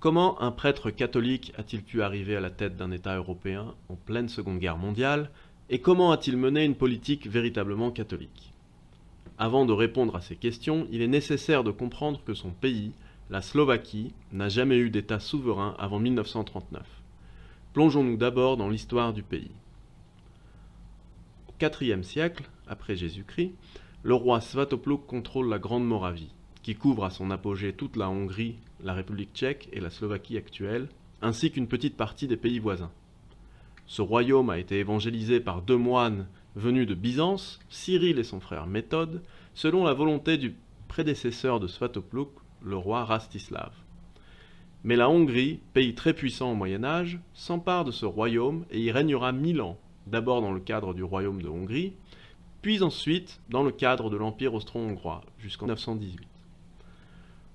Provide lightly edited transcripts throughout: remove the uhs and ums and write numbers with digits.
Comment un prêtre catholique a-t-il pu arriver à la tête d'un État européen en pleine Seconde Guerre mondiale et comment a-t-il mené une politique véritablement catholique? Avant de répondre à ces questions, il est nécessaire de comprendre que son pays, la Slovaquie, n'a jamais eu d'État souverain avant 1939. Plongeons-nous d'abord dans l'histoire du pays. Au IVe siècle, après Jésus-Christ, le roi Svatopluk contrôle la Grande Moravie, qui couvre à son apogée toute la Hongrie, la République tchèque et la Slovaquie actuelle, ainsi qu'une petite partie des pays voisins. Ce royaume a été évangélisé par deux moines venus de Byzance, Cyril et son frère Méthode, selon la volonté du prédécesseur de Svatopluk, le roi Rastislav. Mais la Hongrie, pays très puissant au Moyen-Âge, s'empare de ce royaume et y régnera 1000 ans, d'abord dans le cadre du royaume de Hongrie, puis ensuite dans le cadre de l'Empire austro-hongrois, jusqu'en 1918.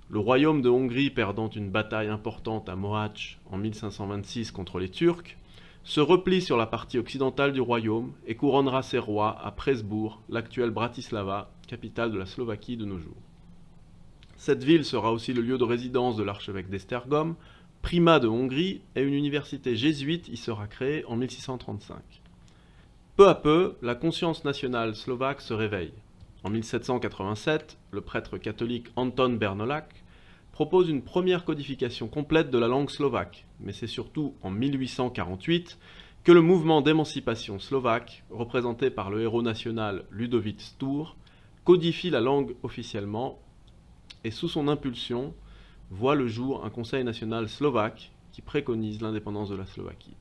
Le royaume de Hongrie, perdant une bataille importante à Mohács en 1526 contre les Turcs, se replie sur la partie occidentale du royaume et couronnera ses rois à Presbourg, l'actuelle Bratislava, capitale de la Slovaquie de nos jours. Cette ville sera aussi le lieu de résidence de l'archevêque d'Esztergom, primat de Hongrie, et une université jésuite y sera créée en 1635. Peu à peu, la conscience nationale slovaque se réveille. En 1787, le prêtre catholique Anton Bernolak propose une première codification complète de la langue slovaque, mais c'est surtout en 1848 que le mouvement d'émancipation slovaque, représenté par le héros national Ludovic Stour, codifie la langue officiellement et sous son impulsion voit le jour un Conseil national slovaque qui préconise l'indépendance de la Slovaquie.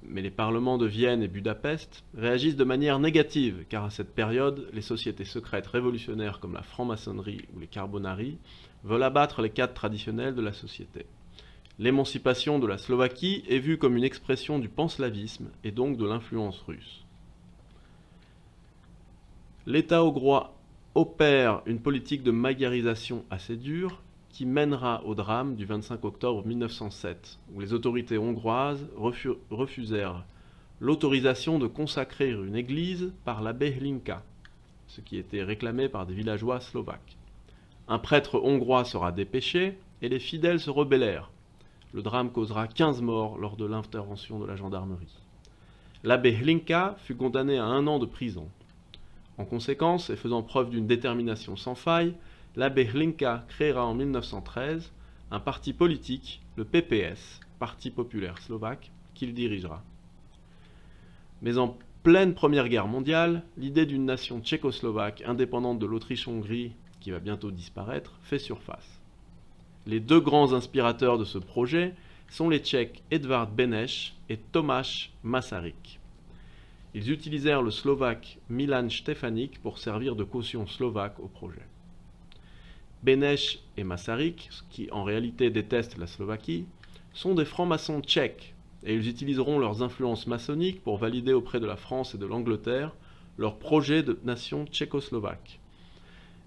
Mais les parlements de Vienne et Budapest réagissent de manière négative, car à cette période, les sociétés secrètes révolutionnaires comme la franc-maçonnerie ou les Carbonari veulent abattre les cadres traditionnels de la société. L'émancipation de la Slovaquie est vue comme une expression du panslavisme et donc de l'influence russe. L'État hongrois opère une politique de magyarisation assez dure, qui mènera au drame du 25 octobre 1907, où les autorités hongroises refusèrent l'autorisation de consacrer une église par l'abbé Hlinka, ce qui était réclamé par des villageois slovaques. Un prêtre hongrois sera dépêché et les fidèles se rebellèrent. Le drame causera 15 morts lors de l'intervention de la gendarmerie. L'abbé Hlinka fut condamné à 1 an de prison. En conséquence, et faisant preuve d'une détermination sans faille, l'abbé Hlinka créera en 1913 un parti politique, le PPS, Parti populaire slovaque, qu'il dirigera. Mais en pleine Première Guerre mondiale, l'idée d'une nation tchécoslovaque indépendante de l'Autriche-Hongrie, qui va bientôt disparaître, fait surface. Les deux grands inspirateurs de ce projet sont les Tchèques Edvard Beneš et Tomáš Masaryk. Ils utilisèrent le slovaque Milan Štefanik pour servir de caution slovaque au projet. Beneš et Masaryk, qui en réalité détestent la Slovaquie, sont des francs-maçons tchèques et ils utiliseront leurs influences maçonniques pour valider auprès de la France et de l'Angleterre leur projet de nation tchécoslovaque,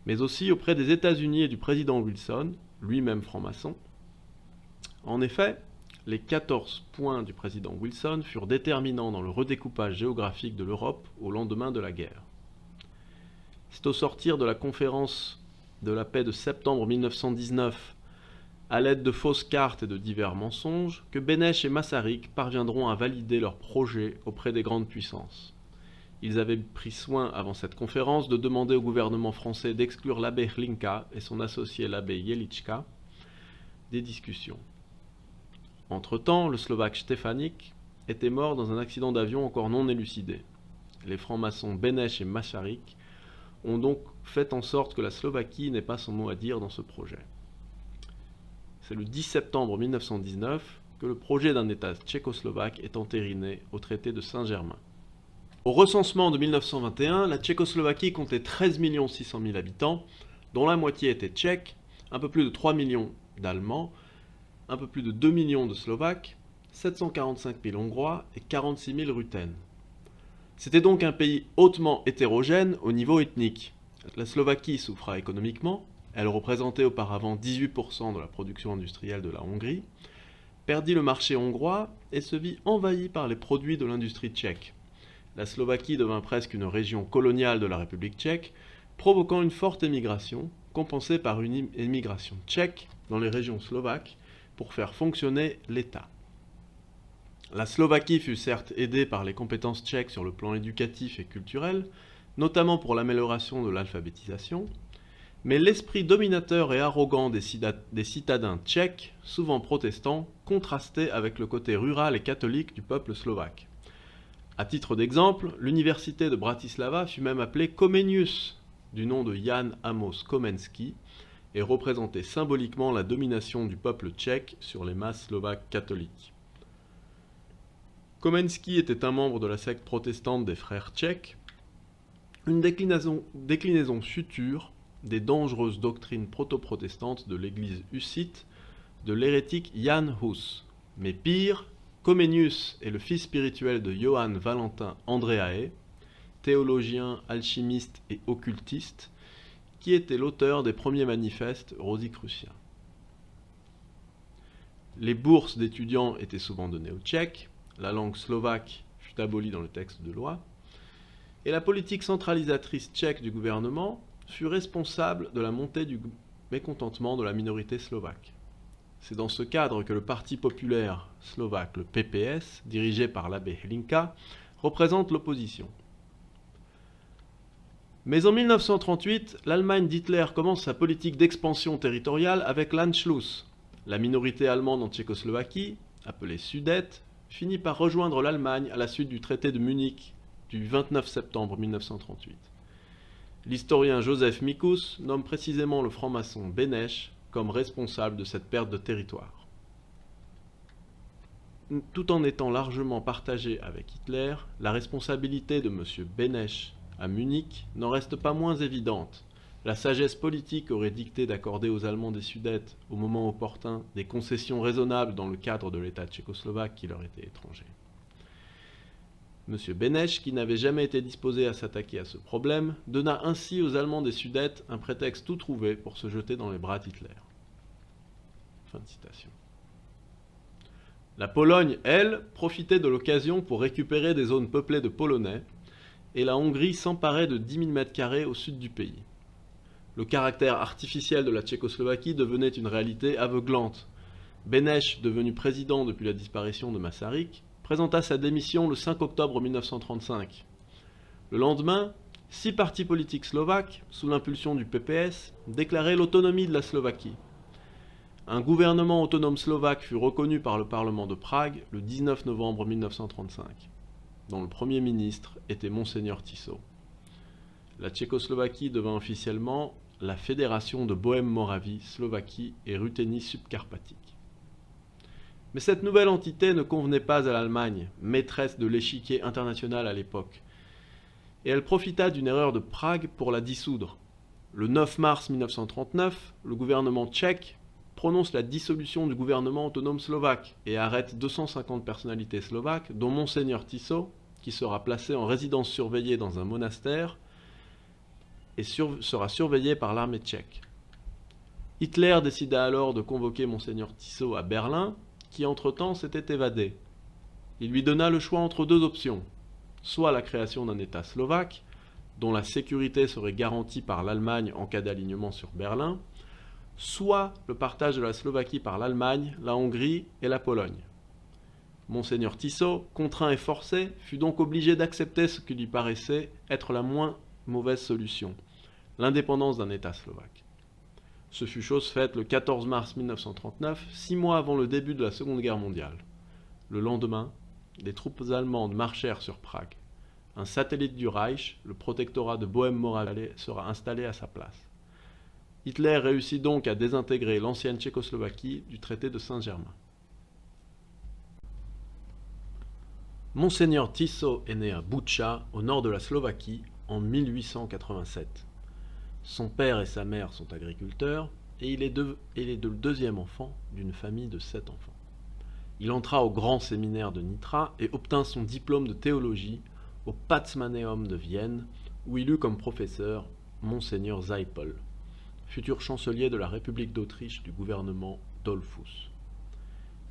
mais aussi auprès des États-Unis et du président Wilson, lui-même franc-maçon. En effet, les 14 points du président Wilson furent déterminants dans le redécoupage géographique de l'Europe au lendemain de la guerre. C'est au sortir de la conférence de la paix de septembre 1919, à l'aide de fausses cartes et de divers mensonges, que Beneš et Masaryk parviendront à valider leur projet auprès des grandes puissances. Ils avaient pris soin, avant cette conférence, de demander au gouvernement français d'exclure l'abbé Hlinka et son associé l'abbé Jelička des discussions. Entre-temps, le Slovaque Štefanik était mort dans un accident d'avion encore non élucidé. Les francs-maçons Beneš et Masaryk ont donc fait en sorte que la Slovaquie n'ait pas son mot à dire dans ce projet. C'est le 10 septembre 1919 que le projet d'un État tchécoslovaque est entériné au traité de Saint-Germain. Au recensement de 1921, la Tchécoslovaquie comptait 13 600 000 habitants, dont la moitié étaient tchèques, un peu plus de 3 millions d'Allemands, un peu plus de 2 millions de Slovaques, 745 000 Hongrois et 46 000 Ruthènes. C'était donc un pays hautement hétérogène au niveau ethnique. La Slovaquie souffra économiquement, elle représentait auparavant 18% de la production industrielle de la Hongrie, perdit le marché hongrois et se vit envahie par les produits de l'industrie tchèque. La Slovaquie devint presque une région coloniale de la République tchèque, provoquant une forte émigration, compensée par une émigration tchèque dans les régions slovaques, pour faire fonctionner l'État. La Slovaquie fut certes aidée par les compétences tchèques sur le plan éducatif et culturel, notamment pour l'amélioration de l'alphabétisation, mais l'esprit dominateur et arrogant des citadins tchèques, souvent protestants, contrastait avec le côté rural et catholique du peuple slovaque. À titre d'exemple, l'université de Bratislava fut même appelée Comenius, du nom de Jan Amos Komenský, et représentait symboliquement la domination du peuple tchèque sur les masses slovaques catholiques. Komenský était un membre de la secte protestante des frères tchèques, une déclinaison future des dangereuses doctrines proto-protestantes de l'église hussite de l'hérétique Jan Hus. Mais pire, Comenius est le fils spirituel de Johann Valentin Andreae, théologien, alchimiste et occultiste, qui était l'auteur des premiers manifestes rosicruciens. Les bourses d'étudiants étaient souvent données aux Tchèques, la langue slovaque fut abolie dans le texte de loi, et la politique centralisatrice tchèque du gouvernement fut responsable de la montée du mécontentement de la minorité slovaque. C'est dans ce cadre que le Parti populaire slovaque, le PPS, dirigé par l'abbé Hlinka, représente l'opposition. Mais en 1938, l'Allemagne d'Hitler commence sa politique d'expansion territoriale avec l'Anschluss. La minorité allemande en Tchécoslovaquie, appelée Sudète, finit par rejoindre l'Allemagne à la suite du traité de Munich du 29 septembre 1938. L'historien Joseph Mikus nomme précisément le franc-maçon Beneš comme responsable de cette perte de territoire. Tout en étant largement partagé avec Hitler, la responsabilité de M. Beneš à Munich n'en reste pas moins évidente. La sagesse politique aurait dicté d'accorder aux Allemands des Sudètes, au moment opportun, des concessions raisonnables dans le cadre de l'État tchécoslovaque qui leur était étranger. M. Beneš, qui n'avait jamais été disposé à s'attaquer à ce problème, donna ainsi aux Allemands des Sudètes un prétexte tout trouvé pour se jeter dans les bras d'Hitler. Fin de citation. La Pologne, elle, profitait de l'occasion pour récupérer des zones peuplées de Polonais, et la Hongrie s'emparait de 10 000 m² au sud du pays. Le caractère artificiel de la Tchécoslovaquie devenait une réalité aveuglante. Beneš, devenu président depuis la disparition de Masaryk, présenta sa démission le 5 octobre 1935. Le lendemain, 6 partis politiques slovaques, sous l'impulsion du PPS, déclaraient l'autonomie de la Slovaquie. Un gouvernement autonome slovaque fut reconnu par le Parlement de Prague le 19 novembre 1935, dont le Premier ministre était Monseigneur Tiso. La Tchécoslovaquie devint officiellement la Fédération de Bohême-Moravie, Slovaquie et Ruthénie subcarpatique. Mais cette nouvelle entité ne convenait pas à l'Allemagne, maîtresse de l'échiquier international à l'époque, et elle profita d'une erreur de Prague pour la dissoudre. Le 9 mars 1939, le gouvernement tchèque prononce la dissolution du gouvernement autonome slovaque et arrête 250 personnalités slovaques, dont Monseigneur Tiso, qui sera placé en résidence surveillée dans un monastère et sera surveillé par l'armée tchèque. Hitler décida alors de convoquer Monseigneur Tiso à Berlin, qui entre-temps s'était évadé. Il lui donna le choix entre deux options, soit la création d'un État slovaque, dont la sécurité serait garantie par l'Allemagne en cas d'alignement sur Berlin, soit le partage de la Slovaquie par l'Allemagne, la Hongrie et la Pologne. Monseigneur Tiso, contraint et forcé, fut donc obligé d'accepter ce qui lui paraissait être la moins mauvaise solution, l'indépendance d'un État slovaque. Ce fut chose faite le 14 mars 1939, 6 mois avant le début de la Seconde Guerre mondiale. Le lendemain, des troupes allemandes marchèrent sur Prague. Un satellite du Reich, le protectorat de Bohême-Moravie, sera installé à sa place. Hitler réussit donc à désintégrer l'ancienne Tchécoslovaquie du traité de Saint-Germain. Monseigneur Tiso est né à Butcha, au nord de la Slovaquie, en 1887. Son père et sa mère sont agriculteurs, et il est le deuxième enfant d'une famille de 7 enfants. Il entra au grand séminaire de Nitra et obtint son diplôme de théologie au Patzmaneum de Vienne, où il eut comme professeur Monseigneur Seipel, futur chancelier de la République d'Autriche du gouvernement Dollfuss.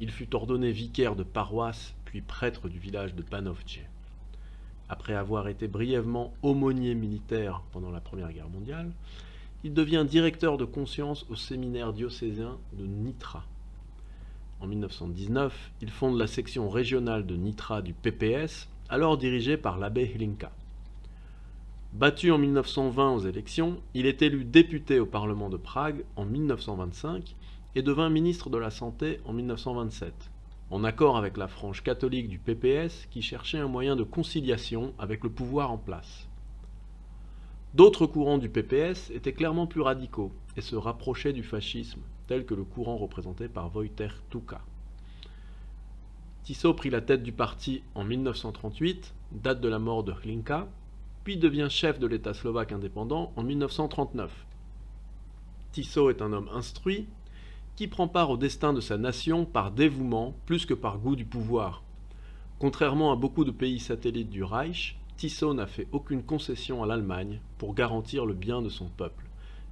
Il fut ordonné vicaire de paroisse, puis prêtre du village de Banovce. Après avoir été brièvement aumônier militaire pendant la Première Guerre mondiale, il devient directeur de conscience au séminaire diocésain de Nitra. En 1919, il fonde la section régionale de Nitra du PPS, alors dirigée par l'abbé Hlinka. Battu en 1920 aux élections, il est élu député au Parlement de Prague en 1925 et devint ministre de la Santé en 1927, en accord avec la frange catholique du PPS qui cherchait un moyen de conciliation avec le pouvoir en place. D'autres courants du PPS étaient clairement plus radicaux et se rapprochaient du fascisme, tel que le courant représenté par Wojciech Tuka. Tiso prit la tête du parti en 1938, date de la mort de Hlinka, puis devient chef de l'État slovaque indépendant en 1939. Tiso est un homme instruit qui prend part au destin de sa nation par dévouement plus que par goût du pouvoir. Contrairement à beaucoup de pays satellites du Reich, Tiso n'a fait aucune concession à l'Allemagne pour garantir le bien de son peuple,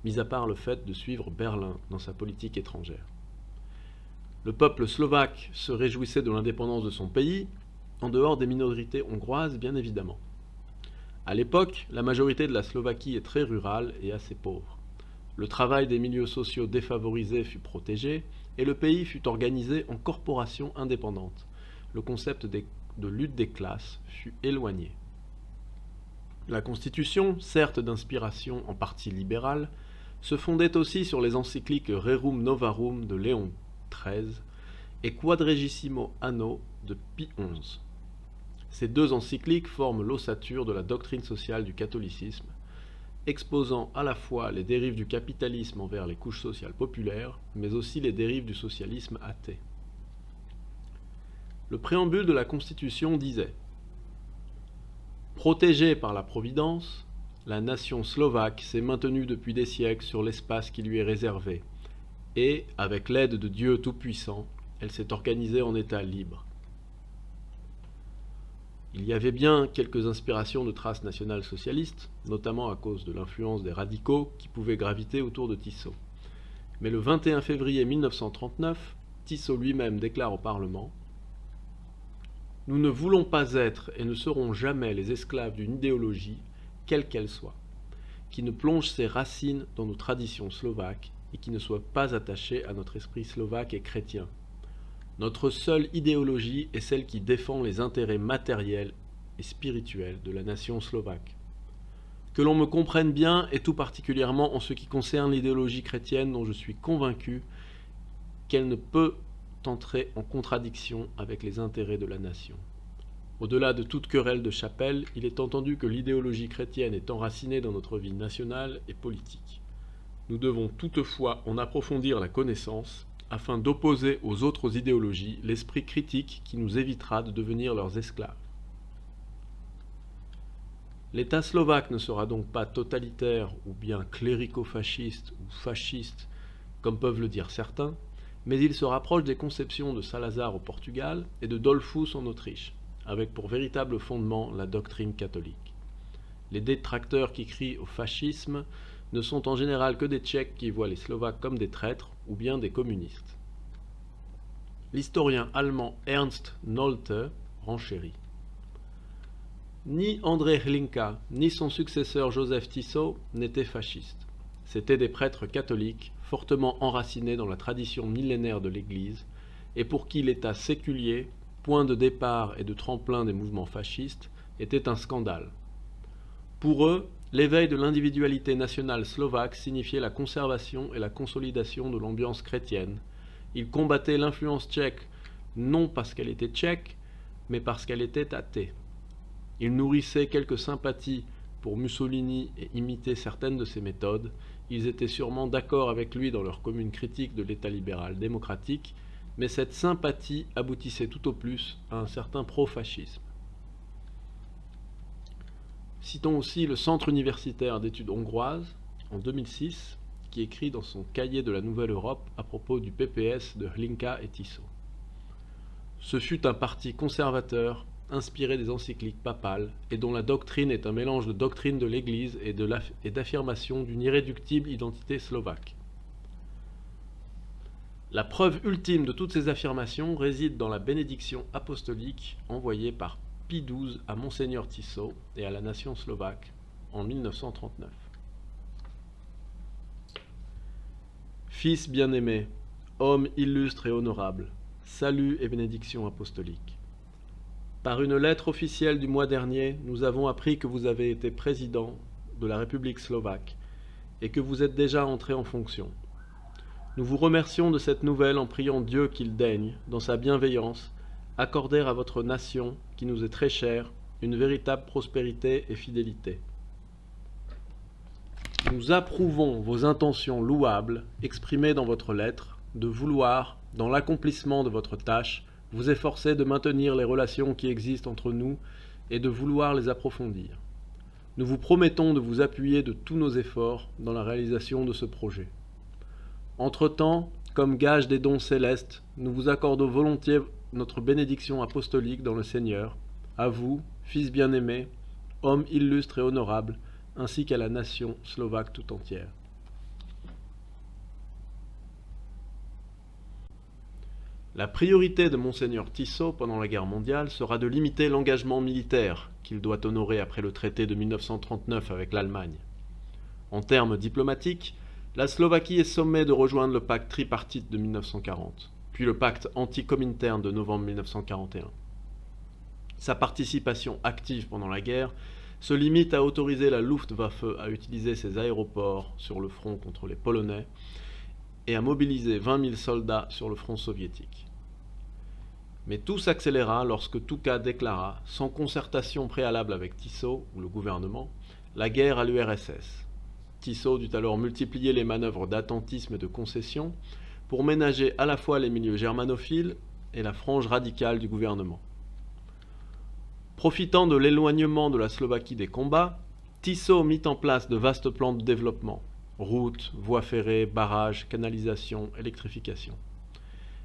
mis à part le fait de suivre Berlin dans sa politique étrangère. Le peuple slovaque se réjouissait de l'indépendance de son pays, en dehors des minorités hongroises bien évidemment. À l'époque, la majorité de la Slovaquie est très rurale et assez pauvre. Le travail des milieux sociaux défavorisés fut protégé et le pays fut organisé en corporations indépendantes. Le concept de lutte des classes fut éloigné. La Constitution, certes d'inspiration en partie libérale, se fondait aussi sur les encycliques Rerum Novarum de Léon XIII et Quadragesimo Anno de Pie XI. Ces deux encycliques forment l'ossature de la doctrine sociale du catholicisme, exposant à la fois les dérives du capitalisme envers les couches sociales populaires, mais aussi les dérives du socialisme athée. Le préambule de la Constitution disait « Protégée par la Providence, la nation slovaque s'est maintenue depuis des siècles sur l'espace qui lui est réservé, et, avec l'aide de Dieu Tout-Puissant, elle s'est organisée en État libre. » Il y avait bien quelques inspirations de traces nationales-socialistes, notamment à cause de l'influence des radicaux qui pouvaient graviter autour de Tiso. Mais le 21 février 1939, Tiso lui-même déclare au Parlement « Nous ne voulons pas être et ne serons jamais les esclaves d'une idéologie, quelle qu'elle soit, qui ne plonge ses racines dans nos traditions slovaques et qui ne soit pas attachée à notre esprit slovaque et chrétien. Notre seule idéologie est celle qui défend les intérêts matériels et spirituels de la nation slovaque. Que l'on me comprenne bien, et tout particulièrement en ce qui concerne l'idéologie chrétienne dont je suis convaincu qu'elle ne peut entrer en contradiction avec les intérêts de la nation. Au-delà de toute querelle de chapelle, il est entendu que l'idéologie chrétienne est enracinée dans notre vie nationale et politique. Nous devons toutefois en approfondir la connaissance afin d'opposer aux autres idéologies l'esprit critique qui nous évitera de devenir leurs esclaves. L'État slovaque ne sera donc pas totalitaire ou bien clérico-fasciste ou fasciste, comme peuvent le dire certains, mais il se rapproche des conceptions de Salazar au Portugal et de Dollfuss en Autriche, avec pour véritable fondement la doctrine catholique. Les détracteurs qui crient au fascisme ne sont en général que des Tchèques qui voient les Slovaques comme des traîtres ou bien des communistes. L'historien allemand Ernst Nolte renchérit. Ni André Hlinka, ni son successeur Joseph Tiso n'étaient fascistes. C'étaient des prêtres catholiques fortement enracinés dans la tradition millénaire de l'Église et pour qui l'État séculier, point de départ et de tremplin des mouvements fascistes, était un scandale. Pour eux, l'éveil de l'individualité nationale slovaque signifiait la conservation et la consolidation de l'ambiance chrétienne. Ils combattaient l'influence tchèque, non parce qu'elle était tchèque, mais parce qu'elle était athée. Ils nourrissaient quelques sympathies pour Mussolini et imitaient certaines de ses méthodes. Ils étaient sûrement d'accord avec lui dans leur commune critique de l'État libéral démocratique, mais cette sympathie aboutissait tout au plus à un certain pro-fascisme. Citons aussi le Centre universitaire d'études hongroises, en 2006, qui écrit dans son cahier de la Nouvelle Europe à propos du PPS de Hlinka et Tiso. Ce fut un parti conservateur, inspiré des encycliques papales, et dont la doctrine est un mélange de doctrine de l'Église et d'affirmation d'une irréductible identité slovaque. La preuve ultime de toutes ces affirmations réside dans la bénédiction apostolique envoyée par Pie XII à Monseigneur Tiso et à la nation slovaque en 1939. Fils bien-aimé, homme illustre et honorable, Salut et bénédiction apostolique. Par une lettre officielle du mois dernier, nous avons appris que vous avez été président de la République slovaque et que vous êtes déjà entré en fonction. Nous vous remercions de cette nouvelle en priant Dieu qu'il daigne, dans sa bienveillance, accorder à votre nation, qui nous est très chère, une véritable prospérité et fidélité. Nous approuvons vos intentions louables exprimées dans votre lettre de vouloir, dans l'accomplissement de votre tâche, vous efforcer de maintenir les relations qui existent entre nous et de vouloir les approfondir. Nous vous promettons de vous appuyer de tous nos efforts dans la réalisation de ce projet. Entre-temps, comme gage des dons célestes, nous vous accordons volontiers notre bénédiction apostolique dans le Seigneur, à vous, fils bien-aimés, hommes illustres et honorables, ainsi qu'à la nation slovaque tout entière. La priorité de Monseigneur Tiso pendant la guerre mondiale sera de limiter l'engagement militaire qu'il doit honorer après le traité de 1939 avec l'Allemagne. En termes diplomatiques, la Slovaquie est sommée de rejoindre le pacte tripartite de 1940, puis le pacte anti-Comintern de novembre 1941. Sa participation active pendant la guerre se limite à autoriser la Luftwaffe à utiliser ses aéroports sur le front contre les Polonais et à mobiliser 20 000 soldats sur le front soviétique. Mais tout s'accéléra lorsque Tuka déclara, sans concertation préalable avec Tiso ou le gouvernement, la guerre à l'URSS. Tiso dut alors multiplier les manœuvres d'attentisme et de concession pour ménager à la fois les milieux germanophiles et la frange radicale du gouvernement. Profitant de l'éloignement de la Slovaquie des combats, Tiso mit en place de vastes plans de développement, routes, voies ferrées, barrages, canalisations, électrification.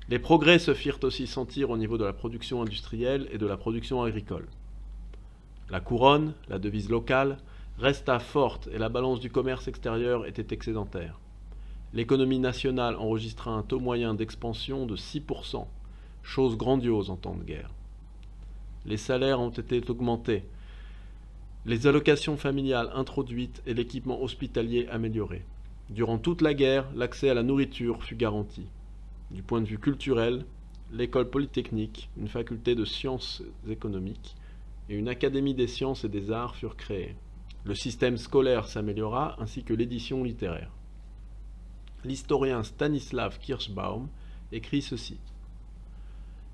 Les progrès se firent aussi sentir au niveau de la production industrielle et de la production agricole. La couronne, la devise locale, resta forte et la balance du commerce extérieur était excédentaire. L'économie nationale enregistra un taux moyen d'expansion de 6%, chose grandiose en temps de guerre. Les salaires ont été augmentés, les allocations familiales introduites et l'équipement hospitalier amélioré. Durant toute la guerre, l'accès à la nourriture fut garanti. Du point de vue culturel, l'école polytechnique, une faculté de sciences économiques et une académie des sciences et des arts furent créées. Le système scolaire s'améliora ainsi que l'édition littéraire. L'historien Stanislav Kirschbaum écrit ceci.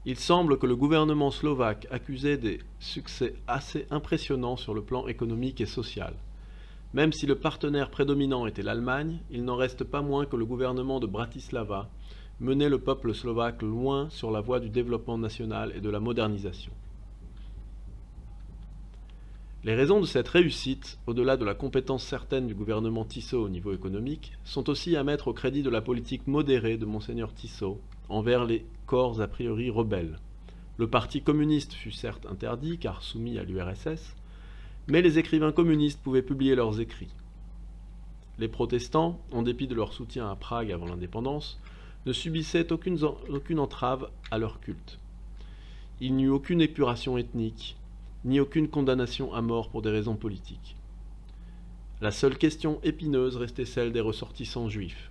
Il semble que le gouvernement slovaque accusait des succès assez impressionnants sur le plan économique et social. Même si le partenaire prédominant était l'Allemagne, il n'en reste pas moins que le gouvernement de Bratislava menait le peuple slovaque loin sur la voie du développement national et de la modernisation. Les raisons de cette réussite, au-delà de la compétence certaine du gouvernement Tiso au niveau économique, sont aussi à mettre au crédit de la politique modérée de Monseigneur Tiso envers les corps a priori rebelles. Le parti communiste fut certes interdit, car soumis à l'URSS, mais les écrivains communistes pouvaient publier leurs écrits. Les protestants, en dépit de leur soutien à Prague avant l'indépendance, ne subissaient aucune entrave à leur culte. Il n'y eut aucune épuration ethnique, ni aucune condamnation à mort pour des raisons politiques. La seule question épineuse restait celle des ressortissants juifs.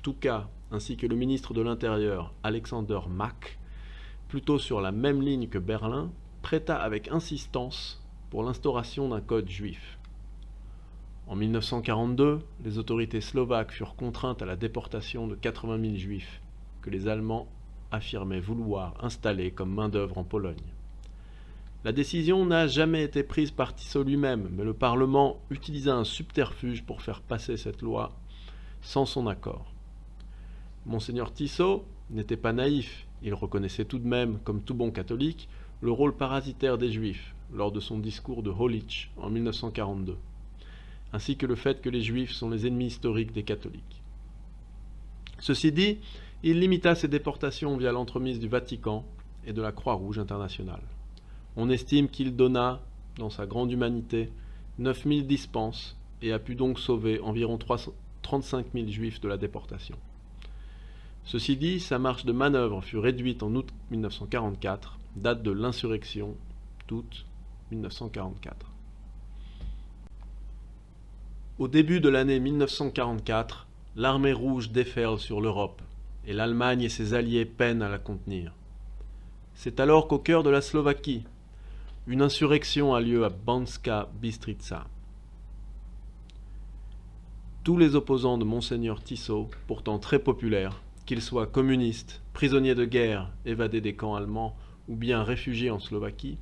Tuka, ainsi que le ministre de l'Intérieur, Alexander Mack, plutôt sur la même ligne que Berlin, prêta avec insistance pour l'instauration d'un code juif. En 1942, les autorités slovaques furent contraintes à la déportation de 80 000 juifs, que les Allemands affirmaient vouloir installer comme main-d'œuvre en Pologne. La décision n'a jamais été prise par Tiso lui-même, mais le Parlement utilisa un subterfuge pour faire passer cette loi sans son accord. Monseigneur Tiso n'était pas naïf, il reconnaissait tout de même, comme tout bon catholique, le rôle parasitaire des Juifs lors de son discours de Holich en 1942, ainsi que le fait que les Juifs sont les ennemis historiques des catholiques. Ceci dit, il limita ses déportations via l'entremise du Vatican et de la Croix-Rouge internationale. On estime qu'il donna, dans sa grande humanité, 9000 dispenses et a pu donc sauver environ 35 000 Juifs de la déportation. Ceci dit, sa marge de manœuvre fut réduite en août 1944, date de l'insurrection d'août 1944. Au début de l'année 1944, l'armée rouge déferle sur l'Europe, et l'Allemagne et ses alliés peinent à la contenir. C'est alors qu'au cœur de la Slovaquie, une insurrection a lieu à Banská Bystrica. Tous les opposants de Monseigneur Tiso, pourtant très populaires, qu'ils soient communistes, prisonniers de guerre, évadés des camps allemands ou bien réfugiés en Slovaquie,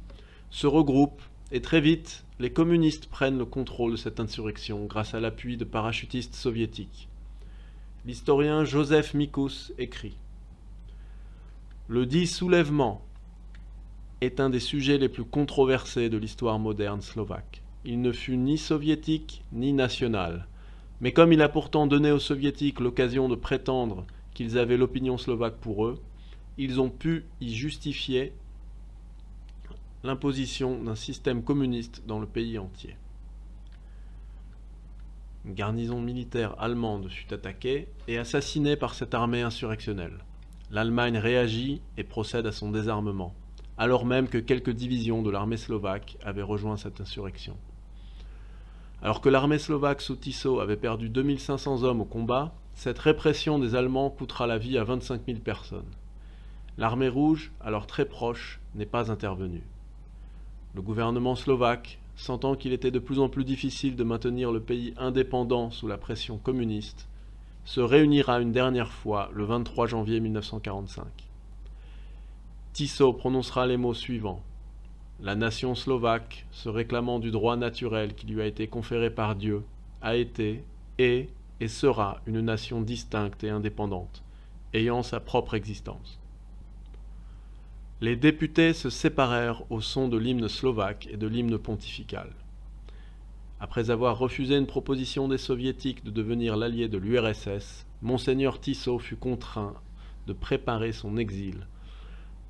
se regroupent et très vite, les communistes prennent le contrôle de cette insurrection grâce à l'appui de parachutistes soviétiques. L'historien Joseph Mikus écrit « Le dit soulèvement est un des sujets les plus controversés de l'histoire moderne slovaque. Il ne fut ni soviétique ni national, mais comme il a pourtant donné aux soviétiques l'occasion de prétendre qu'ils avaient l'opinion slovaque pour eux, ils ont pu y justifier l'imposition d'un système communiste dans le pays entier. Une garnison militaire allemande fut attaquée et assassinée par cette armée insurrectionnelle. L'Allemagne réagit et procède à son désarmement, alors même que quelques divisions de l'armée slovaque avaient rejoint cette insurrection. Alors que l'armée slovaque sous Tiso avait perdu 2500 hommes au combat, cette répression des Allemands coûtera la vie à 25 000 personnes. L'armée rouge, alors très proche, n'est pas intervenue. Le gouvernement slovaque, sentant qu'il était de plus en plus difficile de maintenir le pays indépendant sous la pression communiste, se réunira une dernière fois le 23 janvier 1945. Tiso prononcera les mots suivants. La nation slovaque, se réclamant du droit naturel qui lui a été conféré par Dieu, a été, est et sera une nation distincte et indépendante, ayant sa propre existence. Les députés se séparèrent au son de l'hymne slovaque et de l'hymne pontifical. Après avoir refusé une proposition des soviétiques de devenir l'allié de l'URSS, Monseigneur Tiso fut contraint de préparer son exil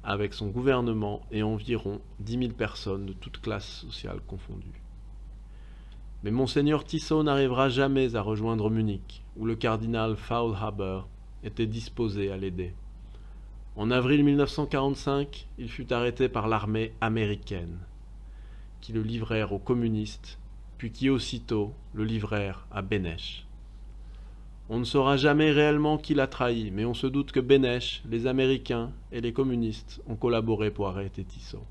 avec son gouvernement et environ 10 000 personnes de toutes classes sociales confondues. Mais Monseigneur Tiso n'arrivera jamais à rejoindre Munich, où le cardinal Faulhaber était disposé à l'aider. En avril 1945, il fut arrêté par l'armée américaine, qui le livrèrent aux communistes, puis qui aussitôt le livrèrent à Beneš. On ne saura jamais réellement qui l'a trahi, mais on se doute que Beneš, les Américains et les communistes ont collaboré pour arrêter Tiso.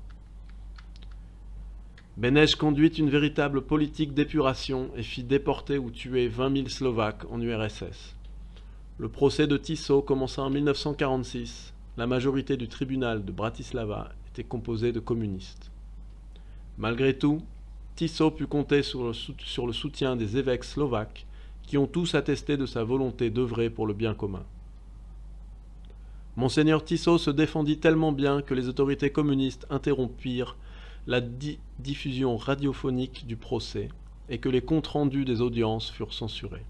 Beneš conduit une véritable politique d'épuration et fit déporter ou tuer 20 000 Slovaques en URSS. Le procès de Tiso commença en 1946. La majorité du tribunal de Bratislava était composée de communistes. Malgré tout, Tiso put compter sur le soutien des évêques slovaques qui ont tous attesté de sa volonté d'œuvrer pour le bien commun. Monseigneur Tiso se défendit tellement bien que les autorités communistes interrompirent la diffusion radiophonique du procès et que les comptes rendus des audiences furent censurés.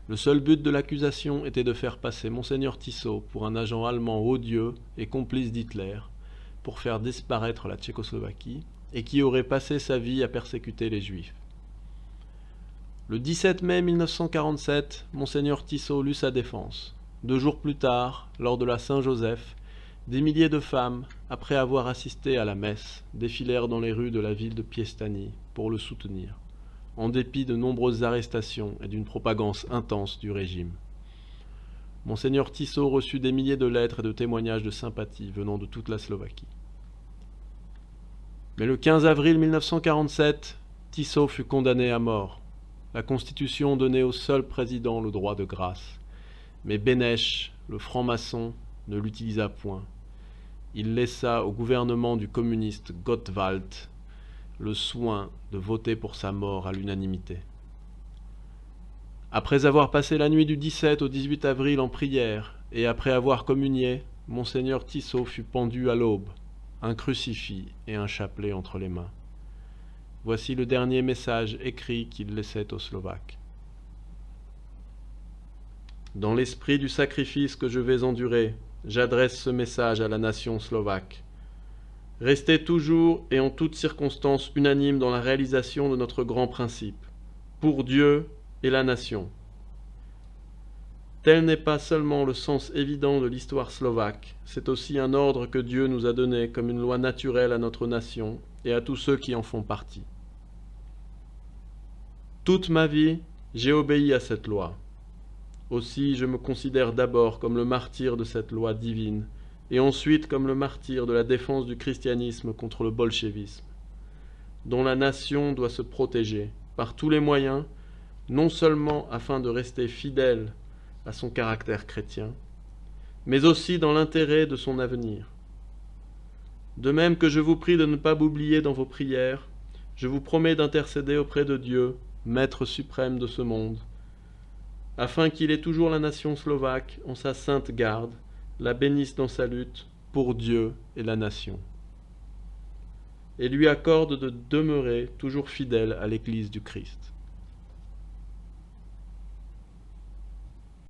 Le seul but de l'accusation était de faire passer Monseigneur Tiso pour un agent allemand odieux et complice d'Hitler pour faire disparaître la Tchécoslovaquie et qui aurait passé sa vie à persécuter les Juifs. Le 17 mai 1947, Monseigneur Tiso lut sa défense. 2 jours plus tard, lors de la Saint-Joseph, des milliers de femmes, après avoir assisté à la messe, défilèrent dans les rues de la ville de Piestany pour le soutenir, en dépit de nombreuses arrestations et d'une propagande intense du régime. Monseigneur Tiso reçut des milliers de lettres et de témoignages de sympathie venant de toute la Slovaquie. Mais le 15 avril 1947, Tiso fut condamné à mort. La Constitution donnait au seul président le droit de grâce. Mais Beneš, le franc-maçon, ne l'utilisa point. Il laissa au gouvernement du communiste Gottwald le soin de voter pour sa mort à l'unanimité. Après avoir passé la nuit du 17 au 18 avril en prière, et après avoir communié, Monseigneur Tiso fut pendu à l'aube, un crucifix et un chapelet entre les mains. Voici le dernier message écrit qu'il laissait aux Slovaques. Dans l'esprit du sacrifice que je vais endurer, j'adresse ce message à la nation slovaque. Restez toujours et en toutes circonstances unanimes dans la réalisation de notre grand principe, pour Dieu et la nation. Tel n'est pas seulement le sens évident de l'histoire slovaque, c'est aussi un ordre que Dieu nous a donné comme une loi naturelle à notre nation et à tous ceux qui en font partie. Toute ma vie, j'ai obéi à cette loi. Aussi, je me considère d'abord comme le martyr de cette loi divine, et ensuite comme le martyr de la défense du christianisme contre le bolchevisme, dont la nation doit se protéger par tous les moyens, non seulement afin de rester fidèle à son caractère chrétien, mais aussi dans l'intérêt de son avenir. De même que je vous prie de ne pas m'oublier dans vos prières, je vous promets d'intercéder auprès de Dieu, Maître suprême de ce monde, afin qu'il ait toujours la nation slovaque en sa sainte garde, la bénisse dans sa lutte pour Dieu et la nation, et lui accorde de demeurer toujours fidèle à l'Église du Christ.